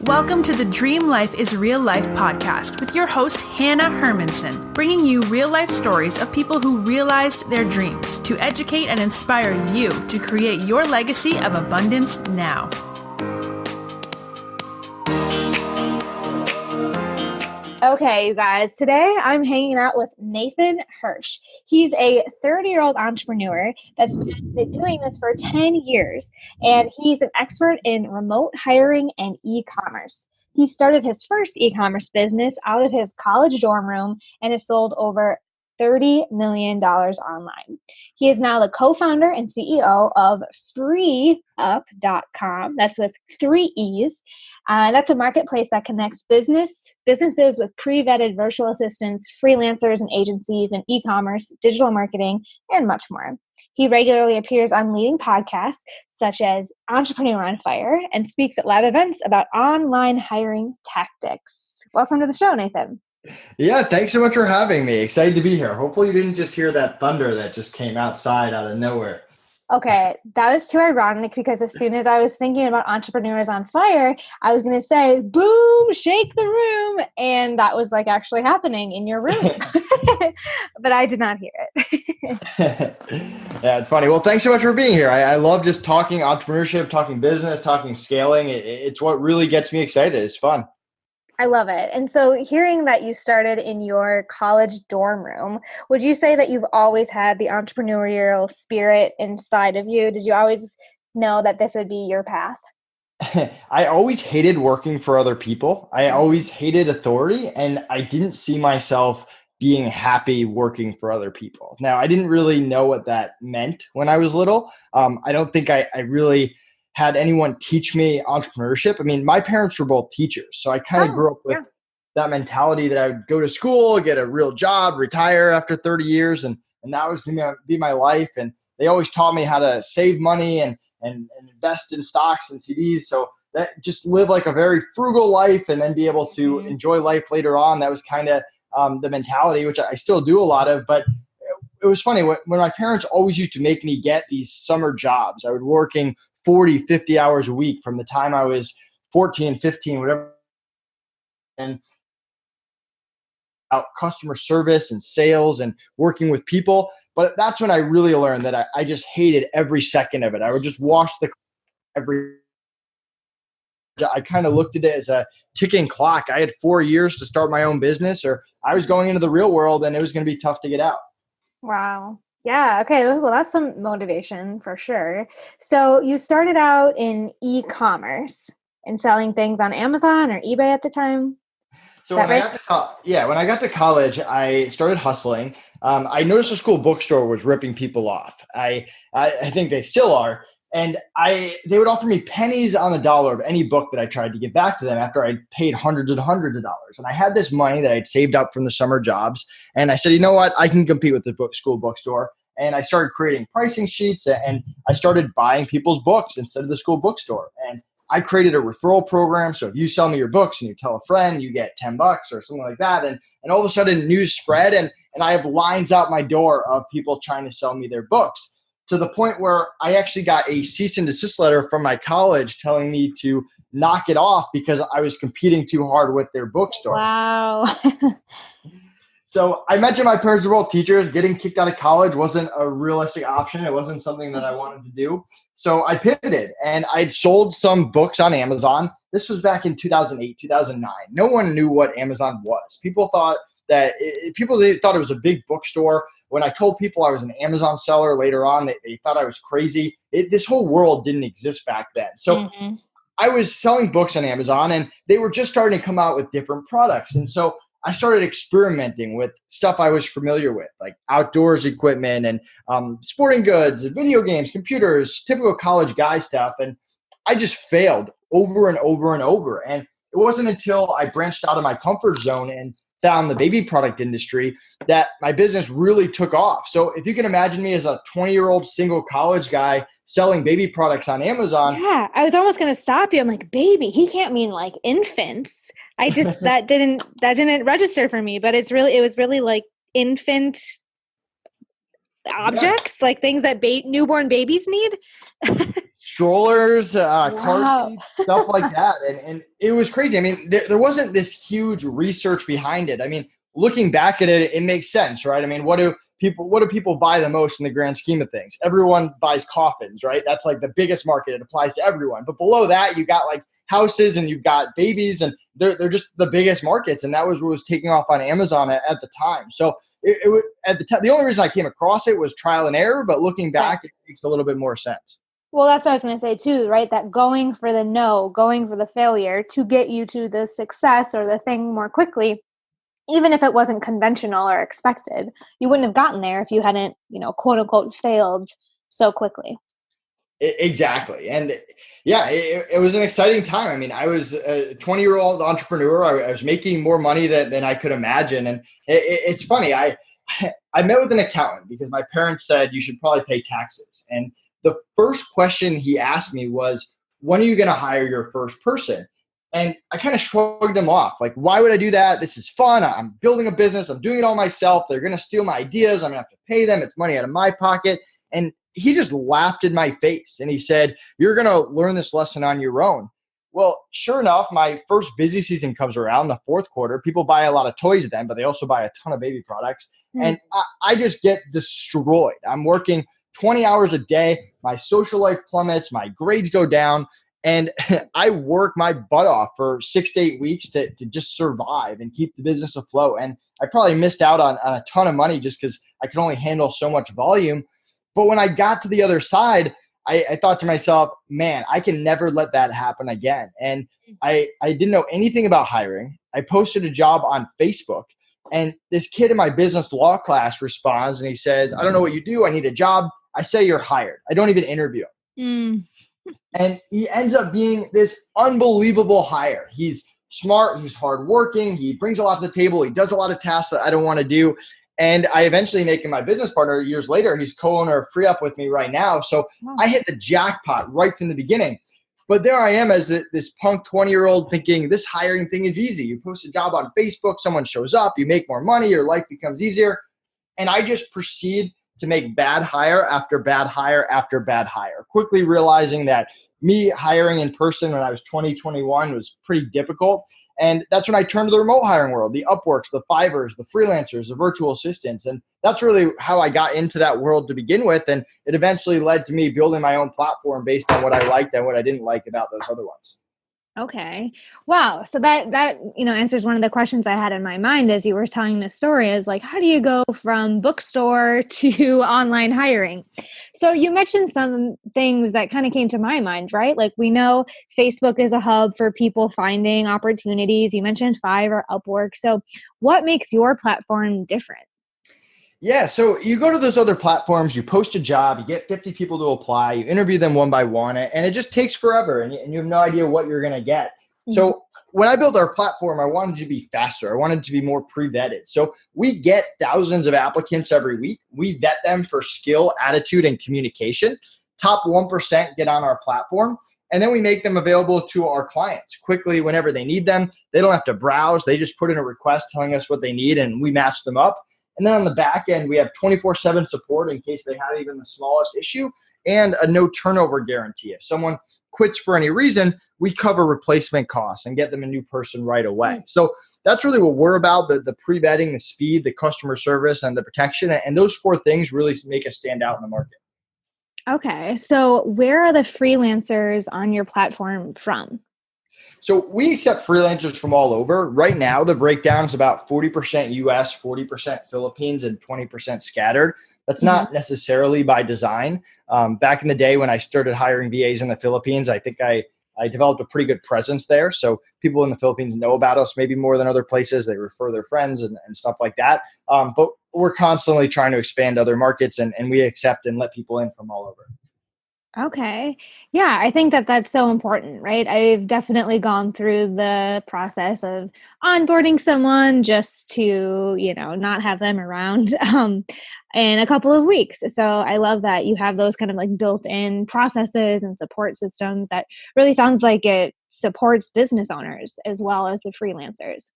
Welcome to the Dream Life is Real Life podcast with your host, Hannah Hermanson, bringing you real-life stories of people who realized their dreams to educate and inspire you to create your legacy of abundance now. Okay, you guys, today I'm hanging out with Nathan Hirsch. He's a 30-year-old entrepreneur that's been doing this for 10 years, and he's an expert in remote hiring and e-commerce. He started his first e-commerce business out of his college dorm room and has sold over $30 million online. He is now the co-founder and CEO of freeup.com. That's with 3 E's. That's a marketplace that connects businesses with pre-vetted virtual assistants, freelancers and agencies, and e-commerce, digital marketing, and much more. He regularly appears on leading podcasts such as Entrepreneur on Fire and speaks at live events about online hiring tactics. Welcome to the show, Nathan. Yeah, thanks so much for having me. Excited to be here. Hopefully you didn't just hear that thunder that just came outside out of nowhere. Okay, that was too ironic because as soon as I was thinking about Entrepreneurs on Fire, I was going to say, boom, shake the room. And that was like actually happening in your room. But I did not hear it. Yeah, it's funny. Well, thanks so much for being here. I love just talking entrepreneurship, talking business, talking scaling. It's what really gets me excited. It's fun. I love it. And so hearing that you started in your college dorm room, would you say that you've always had the entrepreneurial spirit inside of you? Did you always know that this would be your path? I always hated working for other people. I always hated authority, and I didn't see myself being happy working for other people. Now, I didn't really know what that meant when I was little. I don't think I really had anyone teach me entrepreneurship. I mean, my parents were both teachers, so I kind of grew up with that mentality that I would go to school, get a real job, retire after 30 years, and that was going to be my life. And they always taught me how to save money and invest in stocks and CDs. So that just live like a very frugal life and then be able to enjoy life later on. That was kind of the mentality, which I still do a lot of. But it was funny when my parents always used to make me get these summer jobs. I was working 40, 50 hours a week from the time I was 14, 15, whatever. And about customer service and sales and working with people. But that's when I really learned that I just hated every second of it. I would just wash I kind of looked at it as a ticking clock. I had 4 years to start my own business, or I was going into the real world and it was going to be tough to get out. Wow. Yeah. Okay. Well, that's some motivation for sure. So you started out in e-commerce and selling things on Amazon or eBay at the time. So when I got to college, I started hustling. I noticed a school bookstore was ripping people off. I think they still are. And they would offer me pennies on the dollar of any book that I tried to give back to them after I'd paid hundreds and hundreds of dollars. And I had this money that I'd saved up from the summer jobs. And I said, you know what? I can compete with the school bookstore. And I started creating pricing sheets and I started buying people's books instead of the school bookstore. And I created a referral program. So if you sell me your books and you tell a friend, you get $10 or something like that. And all of a sudden news spread and I have lines out my door of people trying to sell me their books, to the point where I actually got a cease and desist letter from my college telling me to knock it off because I was competing too hard with their bookstore. Wow. So I mentioned my parents were both teachers. Getting kicked out of college wasn't a realistic option. It wasn't something that I wanted to do. So I pivoted and I'd sold some books on Amazon. This was back in 2008, 2009. No one knew what Amazon was. People thought it was a big bookstore. When I told people I was an Amazon seller later on, they thought I was crazy. This whole world didn't exist back then. So I was selling books on Amazon and they were just starting to come out with different products. And so I started experimenting with stuff I was familiar with, like outdoors equipment and sporting goods and video games, computers, typical college guy stuff. And I just failed over and over and over. And it wasn't until I branched out of my comfort zone and found the baby product industry that my business really took off. So if you can imagine me as a 20-year-old single college guy selling baby products on Amazon. Yeah, I was almost going to stop you. I'm like, baby, he can't mean like infants. I just, that didn't register for me, but it was really like infant objects, like things that newborn babies need. strollers, car Wow. seats, stuff like that. And it was crazy. I mean, there wasn't this huge research behind it. I mean, looking back at it, it makes sense, right? I mean, what do people buy the most in the grand scheme of things? Everyone buys coffins, right? That's like the biggest market. It applies to everyone. But below that, you got like houses and you've got babies, and they're just the biggest markets. And that was what was taking off on Amazon at the time. So it was at the time. The only reason I came across it was trial and error. But looking back, it makes a little bit more sense. Well, that's what I was going to say too, right? That going for the no, going for the failure to get you to the success or the thing more quickly, even if it wasn't conventional or expected, you wouldn't have gotten there if you hadn't, quote unquote, failed so quickly. Exactly. And yeah, it was an exciting time. I mean, I was a 20-year-old entrepreneur. I was making more money than I could imagine. And it's funny. I met with an accountant because my parents said you should probably pay taxes. And the first question he asked me was, when are you going to hire your first person? And I kind of shrugged him off. Like, why would I do that? This is fun. I'm building a business. I'm doing it all myself. They're going to steal my ideas. I'm going to have to pay them. It's money out of my pocket. And he just laughed in my face. And he said, you're going to learn this lesson on your own. Well, sure enough, my first busy season comes around, the fourth quarter. People buy a lot of toys then, but they also buy a ton of baby products. And I just get destroyed. I'm working 20 hours a day. My social life plummets. My grades go down. And I work my butt off for 6 to 8 weeks to just survive and keep the business afloat. And I probably missed out on a ton of money just because I could only handle so much volume. But when I got to the other side, I thought to myself, man, I can never let that happen again. And I didn't know anything about hiring. I posted a job on Facebook. And this kid in my business law class responds and he says, I don't know what you do. I need a job. I say you're hired. I don't even interview him. And he ends up being this unbelievable hire. He's smart. He's hardworking. He brings a lot to the table. He does a lot of tasks that I don't want to do. And I eventually make him my business partner years later. He's co-owner of FreeUp with me right now. So I hit the jackpot right from the beginning. But there I am as this punk 20-year-old thinking this hiring thing is easy. You post a job on Facebook, someone shows up, you make more money, your life becomes easier. And I just proceed to make bad hire after bad hire after bad hire, quickly realizing that me hiring in person when I was 21 was pretty difficult. And that's when I turned to the remote hiring world, the Upworks, the Fivers, the Freelancers, the virtual assistants. And that's really how I got into that world to begin with. And it eventually led to me building my own platform based on what I liked and what I didn't like about those other ones. Okay. Wow. So that answers one of the questions I had in my mind as you were telling this story is like, how do you go from bookstore to online hiring? So you mentioned some things that kind of came to my mind, right? Like we know Facebook is a hub for people finding opportunities. You mentioned Fiverr or Upwork. So what makes your platform different? Yeah, so you go to those other platforms, you post a job, you get 50 people to apply, you interview them one by one, and it just takes forever, and you have no idea what you're going to get. Mm-hmm. So when I built our platform, I wanted it to be faster. I wanted it to be more pre-vetted. So we get thousands of applicants every week. We vet them for skill, attitude, and communication. Top 1% get on our platform, and then we make them available to our clients quickly whenever they need them. They don't have to browse. They just put in a request telling us what they need, and we match them up. And then on the back end, we have 24/7 support in case they have even the smallest issue and a no turnover guarantee. If someone quits for any reason, we cover replacement costs and get them a new person right away. So that's really what we're about, the pre-vetting, the speed, the customer service, and the protection. And those four things really make us stand out in the market. Okay. So where are the freelancers on your platform from? So we accept freelancers from all over. Right now, the breakdown is about 40% US, 40% Philippines, and 20% scattered. That's not necessarily by design. Back in the day when I started hiring VAs in the Philippines, I think I developed a pretty good presence there. So people in the Philippines know about us maybe more than other places. They refer their friends and stuff like that. But we're constantly trying to expand other markets, and we accept and let people in from all over. Okay. Yeah, I think that that's so important, right? I've definitely gone through the process of onboarding someone just to, not have them around in a couple of weeks. So I love that you have those kind of like built-in processes and support systems that really sounds like it supports business owners as well as the freelancers.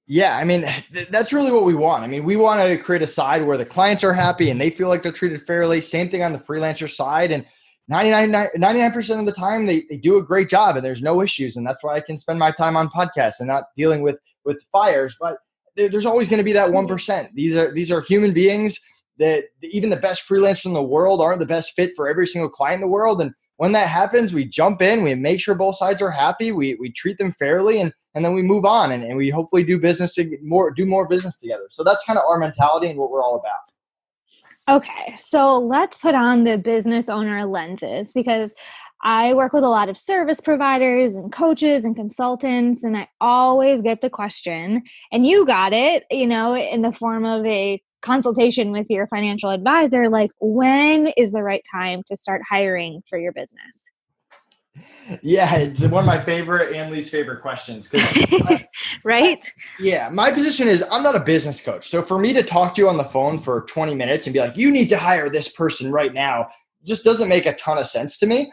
Yeah, I mean, that's really what we want. I mean, we want to create a side where the clients are happy and they feel like they're treated fairly. Same thing on the freelancer side. And 99% of the time they do a great job and there's no issues. And that's why I can spend my time on podcasts and not dealing with fires. But there's always going to be that 1%. These are human beings that even the best freelancers in the world aren't the best fit for every single client in the world. And when that happens, we jump in, we make sure both sides are happy, we treat them fairly, and then we move on and we hopefully do more business together. So that's kind of our mentality and what we're all about. Okay, so let's put on the business owner lenses, because I work with a lot of service providers and coaches and consultants, and I always get the question, and you got it, in the form of a consultation with your financial advisor, like, when is the right time to start hiring for your business? Yeah, it's one of my favorite and least favorite questions. Right? My position is I'm not a business coach. So for me to talk to you on the phone for 20 minutes and be like, you need to hire this person right now, just doesn't make a ton of sense to me.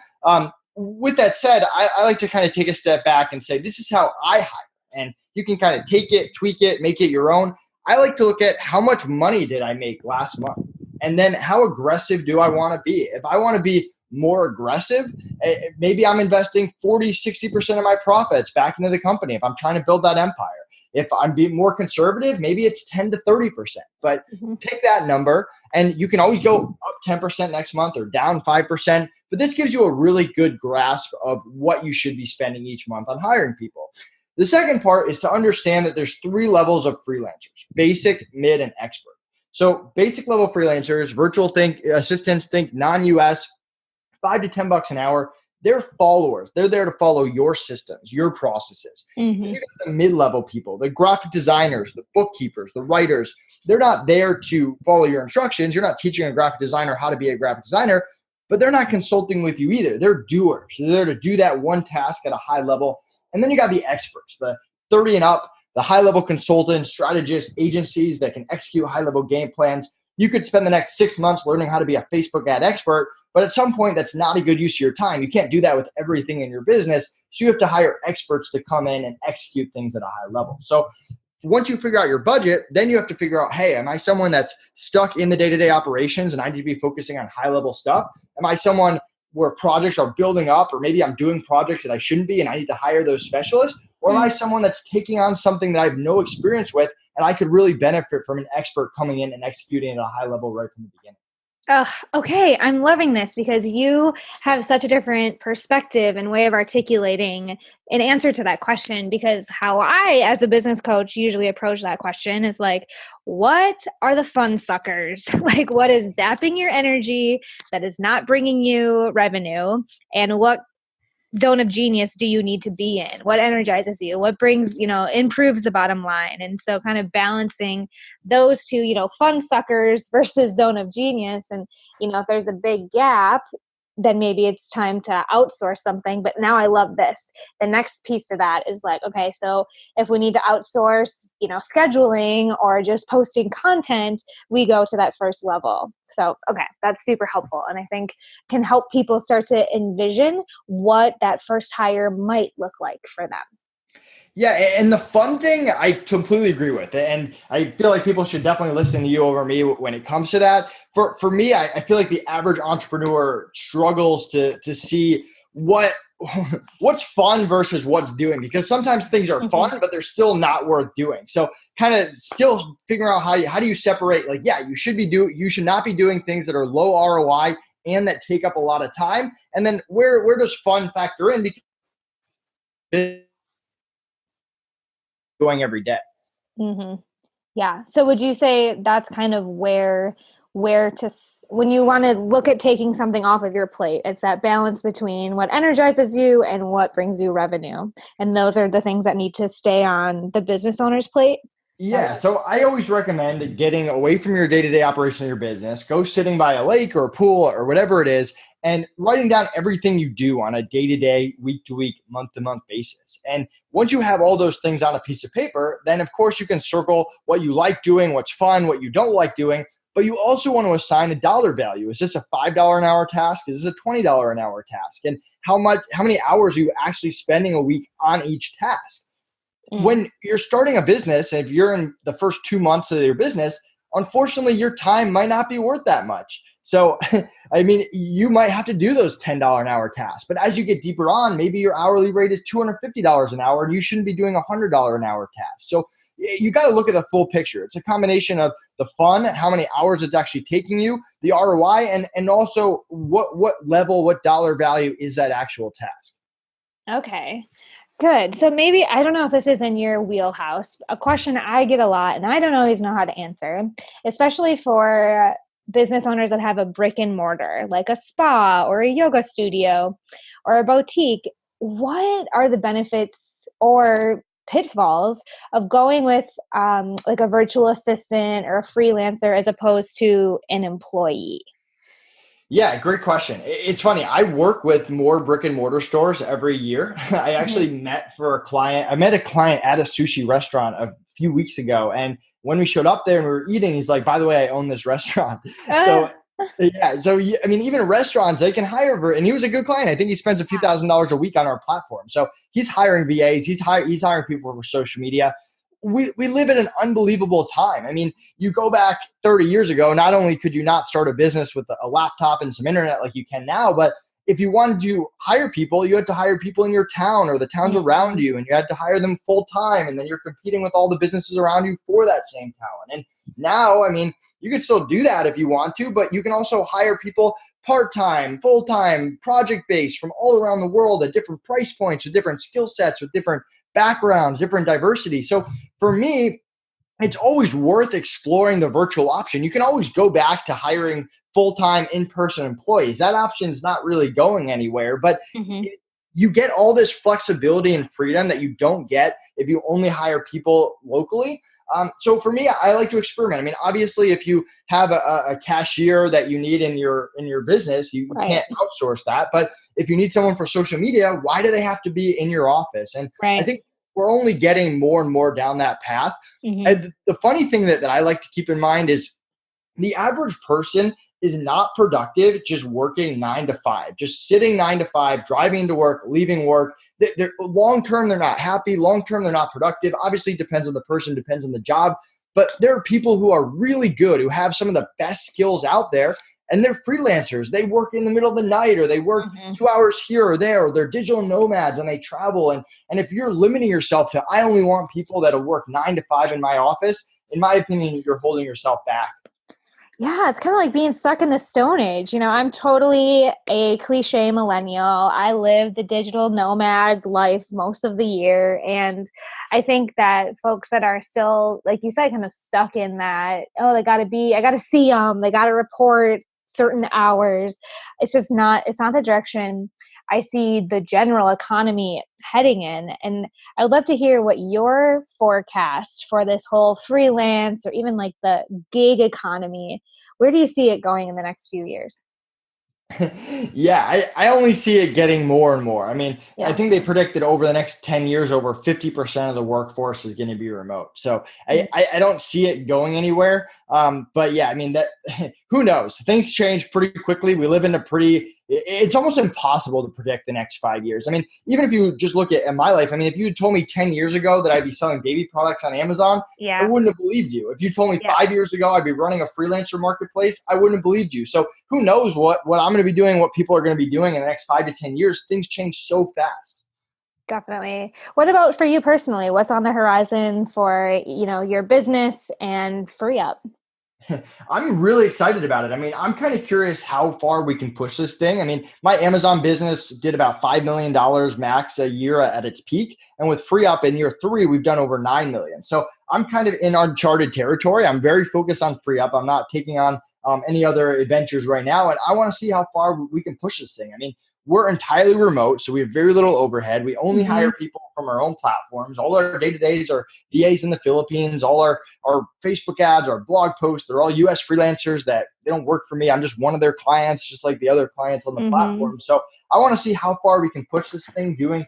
With that said, I like to kind of take a step back and say, this is how I hire. And you can kind of take it, tweak it, make it your own. I like to look at how much money did I make last month? And then how aggressive do I want to be? If I want to be more aggressive, maybe I'm investing 40-60% of my profits back into the company if I'm trying to build that empire. If I'm being more conservative, maybe it's 10 to 30%. But pick that number, and you can always go up 10% next month or down 5%. But this gives you a really good grasp of what you should be spending each month on hiring people. The second part is to understand that there's 3 levels of freelancers: basic, mid, and expert. So basic level freelancers, virtual assistants, think non-US, $5 to $10 an hour. They're followers. They're there to follow your systems, your processes. Mm-hmm. You got the mid-level people, the graphic designers, the bookkeepers, the writers. They're not there to follow your instructions. You're not teaching a graphic designer how to be a graphic designer, but they're not consulting with you either. They're doers. They're there to do that one task at a high level. And then you got the experts, the 30 and up, the high-level consultants, strategists, agencies that can execute high-level game plans. You could spend the next 6 months learning how to be a Facebook ad expert, but at some point, that's not a good use of your time. You can't do that with everything in your business. So you have to hire experts to come in and execute things at a high level. So once you figure out your budget, then you have to figure out, hey, am I someone that's stuck in the day-to-day operations and I need to be focusing on high-level stuff? Am I someone where projects are building up, or maybe I'm doing projects that I shouldn't be and I need to hire those specialists? Or am I someone that's taking on something that I have no experience with and I could really benefit from an expert coming in and executing at a high level right from the beginning? Okay, I'm loving this, because you have such a different perspective and way of articulating an answer to that question. Because how I, as a business coach, usually approach that question is like, what are the fun suckers? Like, what is zapping your energy that is not bringing you revenue? And what zone of genius do you need to be in? What energizes you? What brings, improves the bottom line? And so kind of balancing those two, fun suckers versus zone of genius. And, if there's a big gap, then maybe it's time to outsource something. But now I love this. The next piece to that is like, okay, so if we need to outsource, scheduling or just posting content, we go to that first level. So, okay, that's super helpful. And I think can help people start to envision what that first hire might look like for them. Yeah, and the fun thing, I completely agree with. And I feel like people should definitely listen to you over me when it comes to that. For me, I feel like the average entrepreneur struggles to see what's fun versus what's doing, because sometimes things are fun, but they're still not worth doing. So kind of still figuring out how do you separate, like, yeah, you should not be doing things that are low ROI and that take up a lot of time. And then where does fun factor in? Because going every day. Mm-hmm. Yeah. So would you say that's kind of when you want to look at taking something off of your plate, it's that balance between what energizes you and what brings you revenue. And those are the things that need to stay on the business owner's plate? Yeah. So I always recommend getting away from your day-to-day operation of your business, go sitting by a lake or a pool or whatever it is, and writing down everything you do on a day-to-day, week-to-week, month-to-month basis. And once you have all those things on a piece of paper, then of course you can circle what you like doing, what's fun, what you don't like doing, but you also want to assign a dollar value. Is this a $5 an hour task? Is this a $20 an hour task? And how many hours are you actually spending a week on each task? When you're starting a business, if you're in the first 2 months of your business, unfortunately, your time might not be worth that much. So, I mean, you might have to do those $10 an hour tasks, but as you get deeper on, maybe your hourly rate is $250 an hour and you shouldn't be doing $100 an hour tasks. So you got to look at the full picture. It's a combination of the fun, how many hours it's actually taking you, the ROI, and also what level, what dollar value is that actual task. Okay. Good. So maybe, I don't know if this is in your wheelhouse, a question I get a lot and I don't always know how to answer, especially for business owners that have a brick and mortar, like a spa or a yoga studio or a boutique. What are the benefits or pitfalls of going with like a virtual assistant or a freelancer as opposed to an employee? Yeah, great question. It's funny. I work with more brick and mortar stores every year. I actually met a client at a sushi restaurant a few weeks ago. And when we showed up there and we were eating, he's like, by the way, I own this restaurant. So yeah. So, I mean, even restaurants, they can hire, and he was a good client. I think he spends a few $1,000s a week on our platform. So he's hiring VAs. He's hiring people for social media. We live in an unbelievable time. I mean, you go back 30 years ago, not only could you not start a business with a laptop and some internet like you can now, but if you wanted to hire people, you had to hire people in your town or the towns around you, and you had to hire them full time. And then you're competing with all the businesses around you for that same talent. And now, I mean, you can still do that if you want to, but you can also hire people part-time, full-time, project-based from all around the world at different price points, with different skill sets, with different backgrounds, different diversity. So for me, it's always worth exploring the virtual option. You can always go back to hiring full-time in-person employees. That option is not really going anywhere, but you get all this flexibility and freedom that you don't get if you only hire people locally. So for me, I like to experiment. I mean, obviously, if you have a cashier that you need in your business, you can't outsource that. But if you need someone for social media, why do they have to be in your office? And I think we're only getting more and more down that path. And the funny thing that I like to keep in mind is the average person is not productive just working 9 to 5, just sitting 9 to 5, driving to work, leaving work. They're long-term, they're not happy. Long-term, they're not productive. Obviously, it depends on the person, depends on the job. But there are people who are really good, who have some of the best skills out there, and they're freelancers. They work in the middle of the night, or they work 2 hours here or there, or they're digital nomads and they travel. And if you're limiting yourself to, I only want people that'll work 9 to 5 in my office, in my opinion, you're holding yourself back. Yeah, it's kind of like being stuck in the Stone Age. You know, I'm totally a cliche millennial. I live the digital nomad life most of the year. And I think that folks that are still, like you said, kind of stuck in that, I got to see them, they got to report certain hours. It's not the direction I see the general economy heading in. And I would love to hear what your forecast for this whole freelance or even like the gig economy, where do you see it going in the next few years? Yeah, I only see it getting more and more. I mean, I think they predicted over the next 10 years, over 50% of the workforce is going to be remote. So I don't see it going anywhere. But yeah, I mean, that who knows? Things change pretty quickly. We live in it's almost impossible to predict the next 5 years. I mean, even if you just look at my life, I mean, if you told me 10 years ago that I'd be selling baby products on Amazon, I wouldn't have believed you. If you told me 5 years ago I'd be running a freelancer marketplace, I wouldn't have believed you. So who knows what I'm going to be doing, what people are going to be doing in the next 5 to 10 years. Things change so fast. Definitely. What about for you personally? What's on the horizon for, your business and FreeUp? I'm really excited about it. I mean, I'm kind of curious how far we can push this thing. I mean, my Amazon business did about $5 million max a year at its peak. And with FreeUp in year 3, we've done over 9 million. So I'm kind of in uncharted territory. I'm very focused on FreeUp. I'm not taking on any other adventures right now. And I want to see how far we can push this thing. I mean, we're entirely remote, so we have very little overhead. We only hire people from our own platforms. All our day-to-days are VAs in the Philippines. All our Facebook ads, our blog posts, they're all US freelancers that they don't work for me. I'm just one of their clients, just like the other clients on the platform. So I want to see how far we can push this thing doing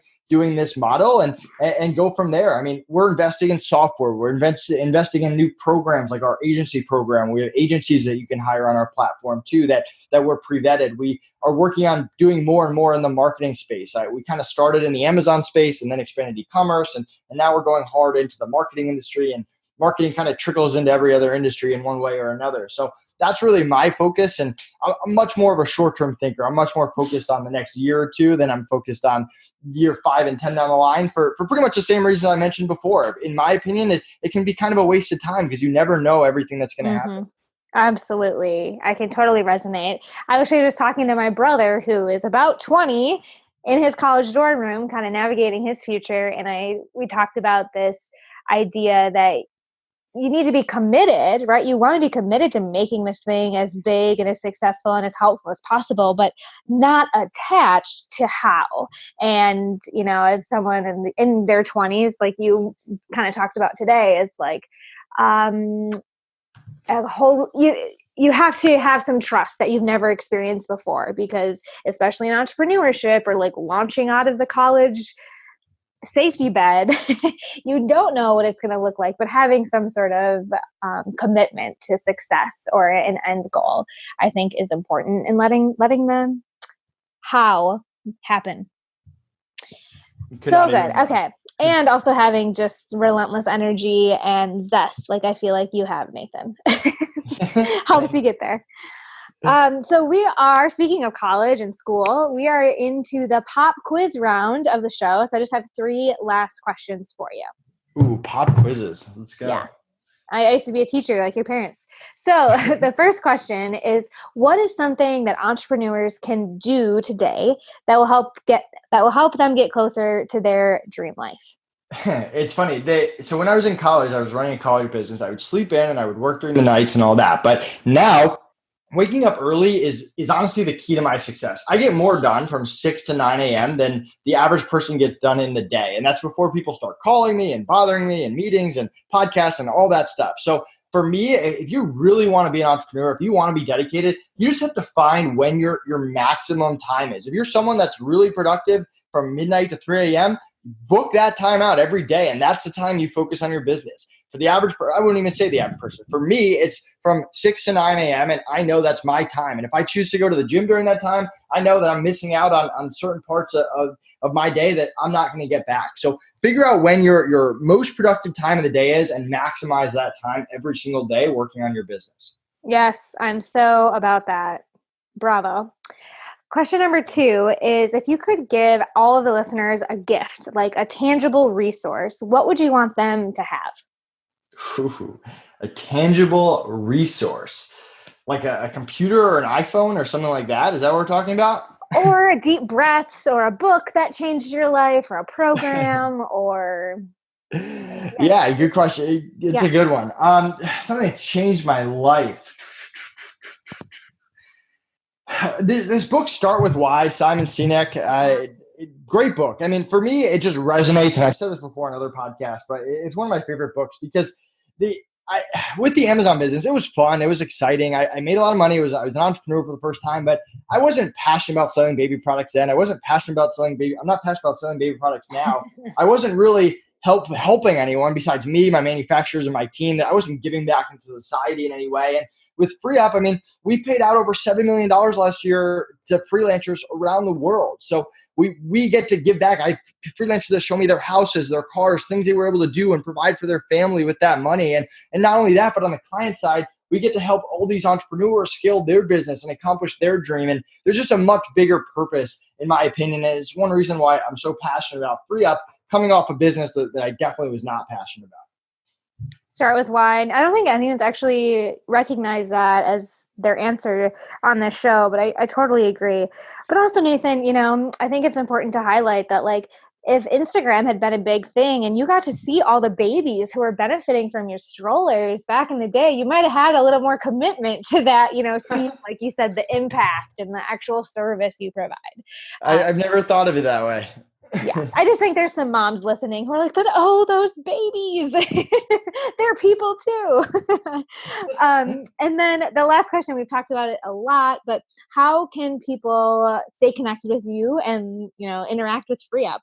this model and go from there. I mean, we're investing in software. We're investing in new programs like our agency program. We have agencies that you can hire on our platform too that we're pre-vetted. We are working on doing more and more in the marketing space. We kind of started in the Amazon space and then expanded e-commerce. And now we're going hard into the marketing industry. And marketing kind of trickles into every other industry in one way or another. So that's really my focus. And I'm much more of a short-term thinker. I'm much more focused on the next year or two than I'm focused on year 5 and 10 down the line for pretty much the same reason I mentioned before. In my opinion, it can be kind of a waste of time because you never know everything that's going to happen. Absolutely. I can totally resonate. I was just talking to my brother who is about 20 in his college dorm room, kind of navigating his future. And we talked about this idea that you need to be committed, right? You want to be committed to making this thing as big and as successful and as helpful as possible, but not attached to how. And, as someone in their 20s, like you kind of talked about today, it's like, you have to have some trust that you've never experienced before, because especially in entrepreneurship or like launching out of the college safety bed, you don't know what it's going to look like, but having some sort of commitment to success or an end goal, I think is important, and letting the how happen. So good. Okay. And also having just relentless energy and zest, like I feel like you have, Nathan. Helps you get there. So we are, speaking of college and school, we are into the pop quiz round of the show. So I just have 3 last questions for you. Ooh, pop quizzes. Let's go. Yeah. I used to be a teacher like your parents. So the first question is, what is something that entrepreneurs can do today that will help them get closer to their dream life? It's funny. So when I was in college, I was running a college business. I would sleep in and I would work during the nights and all that. But now waking up early is honestly the key to my success. I get more done from 6 to 9 a.m. than the average person gets done in the day. And that's before people start calling me and bothering me and meetings and podcasts and all that stuff. So for me, if you really want to be an entrepreneur, if you want to be dedicated, you just have to find when your maximum time is. If you're someone that's really productive from midnight to 3 a.m., book that time out every day. And that's the time you focus on your business. For the average, I wouldn't even say the average person. For me, it's from 6 to 9 a.m. and I know that's my time. And if I choose to go to the gym during that time, I know that I'm missing out on certain parts of my day that I'm not going to get back. So figure out when your most productive time of the day is and maximize that time every single day working on your business. Yes, I'm so about that. Bravo. Question number 2 is, if you could give all of the listeners a gift, like a tangible resource, what would you want them to have? Ooh, a tangible resource, like a computer or an iPhone or something like that. Is that what we're talking about? Or deep breaths, or a book that changed your life, or a program, or... Yeah, good question. It's a good one. Something that changed my life. This book, Start With Why, Simon Sinek, great book. I mean, for me, it just resonates. And I've said this before on other podcasts, but it's one of my favorite books because with the Amazon business, it was fun. It was exciting. I made a lot of money. I was an entrepreneur for the first time, but I wasn't passionate about selling baby products then. I wasn't passionate about selling I'm not passionate about selling baby products now. I wasn't really helping anyone besides me, my manufacturers, and my team. That I wasn't giving back into society in any way. And with FreeUp, I mean, we paid out over $7 million last year to freelancers around the world. So we get to give back. Freelancers that show me their houses, their cars, things they were able to do and provide for their family with that money. And not only that, but on the client side, we get to help all these entrepreneurs scale their business and accomplish their dream. And there's just a much bigger purpose, in my opinion. And it's one reason why I'm so passionate about FreeUp, coming off a business that I definitely was not passionate about. Start With Why. I don't think anyone's actually recognized that as their answer on this show, but I totally agree. But also, Nathan, I think it's important to highlight that, like, if Instagram had been a big thing and you got to see all the babies who were benefiting from your strollers back in the day, you might have had a little more commitment to that, see, like you said, the impact and the actual service you provide. I've never thought of it that way. Yeah, I just think there's some moms listening who are like, but those babies, they're people too. And then the last question, we've talked about it a lot, but how can people stay connected with you and, interact with FreeUp?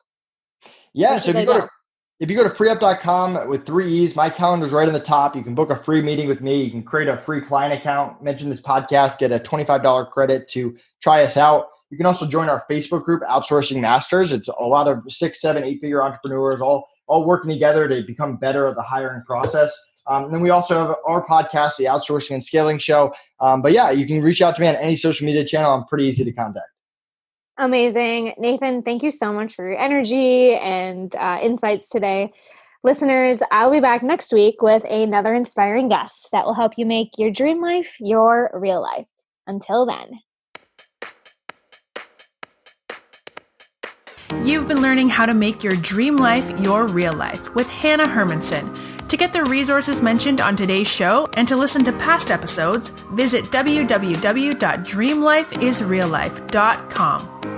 Yeah, so if you go to freeup.com with 3 E's, my calendar's right on the top. You can book a free meeting with me. You can create a free client account, mention this podcast, get a $25 credit to try us out. You can also join our Facebook group, Outsourcing Masters. It's a lot of 6, 7, 8-figure entrepreneurs all working together to become better at the hiring process. And then we also have our podcast, the Outsourcing and Scaling Show. But yeah, you can reach out to me on any social media channel. I'm pretty easy to contact. Amazing. Nathan, thank you so much for your energy and insights today. Listeners, I'll be back next week with another inspiring guest that will help you make your dream life your real life. Until then. You've been learning how to make your dream life your real life with Hannah Hermanson. To get the resources mentioned on today's show and to listen to past episodes, visit www.dreamlifeisreallife.com.